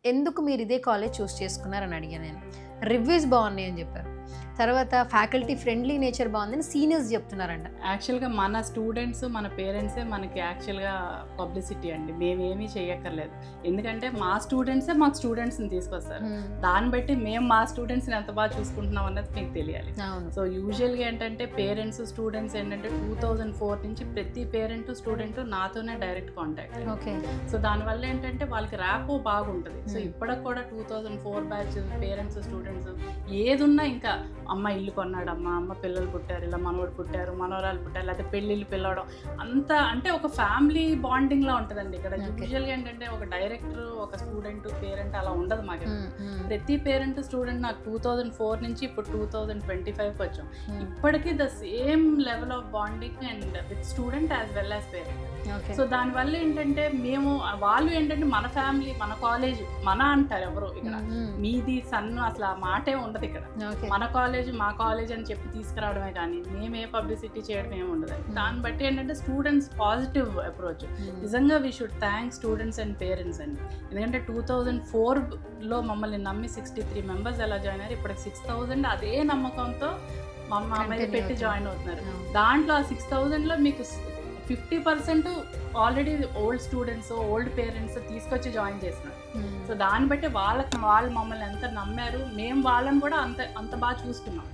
ఎందుకు మీరు ఇదే కాలేజ్ చూస్ చేసుకున్నారని అడిగాను నేను. రివ్యూస్ బాగున్నాయి అని చెప్పారు. తర్వాత ఫ్యాకల్టీ ఫ్రెండ్లీ నేచర్ బాగుందని సీనియర్స్ చెప్తున్నారంట. యాక్చువల్గా మన స్టూడెంట్స్ మన పేరెంట్సే మనకి యాక్చువల్గా పబ్లిసిటీ అండి. మేమేమీ చేయక్కర్లేదు. ఎందుకంటే మా స్టూడెంట్సే మాకు స్టూడెంట్స్ని తీసుకొస్తారు. దాన్ని బట్టి మేము మా స్టూడెంట్స్ని ఎంత బాగా చూసుకుంటున్నాం అన్నది మీకు తెలియాలి. సో యూజువల్గా ఏంటంటే పేరెంట్స్ స్టూడెంట్స్ ఏంటంటే 2004 నుంచి ప్రతి పేరెంట్ స్టూడెంట్ నాతోనే డైరెక్ట్ కాంటాక్ట్. ఓకే. సో దానివల్ల ఏంటంటే వాళ్ళకి ర్యాపో బాగుంటుంది. సో ఇప్పటికి కూడా 2004 బ్యాచ్ పేరెంట్స్ స్టూడెంట్స్ ఏదున్నా ఇంకా అమ్మ ఇల్లు కొన్నాడమ్మా, అమ్మ పిల్లలు పుట్టారు, ఇలా మనవడు పుట్టారు, మనవరాలు పుట్టారు, లేకపోతే పెళ్ళిళ్ళు పిల్లవడం అంతా అంటే ఒక ఫ్యామిలీ బాండింగ్లా ఉంటుందండి ఇక్కడ. యూజువల్గా ఏంటంటే ఒక డైరెక్టర్ ఒక స్టూడెంట్ పేరెంట్ అలా ఉండదు మాకు. ప్రతి పేరెంట్ స్టూడెంట్ నాకు 2004 నుంచి ఇప్పుడు 2025 వచ్చాం. ఇప్పటికీ the same level of bonding and with student as well as parent. So దానివల్ల ఏంటంటే మేము వాళ్ళు ఏంటంటే మన ఫ్యామిలీ మన కాలేజ్ మన అంటారు ఎవరు ఇక్కడ మీది సన్ను అసలు ఆ మాటే ఉండదు ఇక్కడ. మన కాలేజ్ మా కాలేజ్ అని చెప్పి తీసుకురావడమే కానీ మేమే పబ్లిసిటీ చేయడం ఏమి ఉండదు. దాన్ని బట్టి ఏంటంటే స్టూడెంట్స్ పాజిటివ్ అప్రోచ్. నిజంగా we should thank students and parents అండి. ఎందుకంటే 2004లో మమ్మల్ని నమ్మి 63 మెంబర్స్ ఎలా జాయిన్ అయ్యారు. ఇప్పుడు 6000 అదే నమ్మకంతో మా మీద పెట్టి జాయిన్ అవుతున్నారు. దాంట్లో ఆ 6000లో మీకు 50% already old students old parents తీసుకొచ్చి జాయిన్ చేస్తున్నారు. సో దాన్ని బట్టి వాళ్ళు మమ్మల్ని ఎంత నమ్మారు, మేము వాళ్ళని కూడా అంత బాగా చూసుకున్నాం.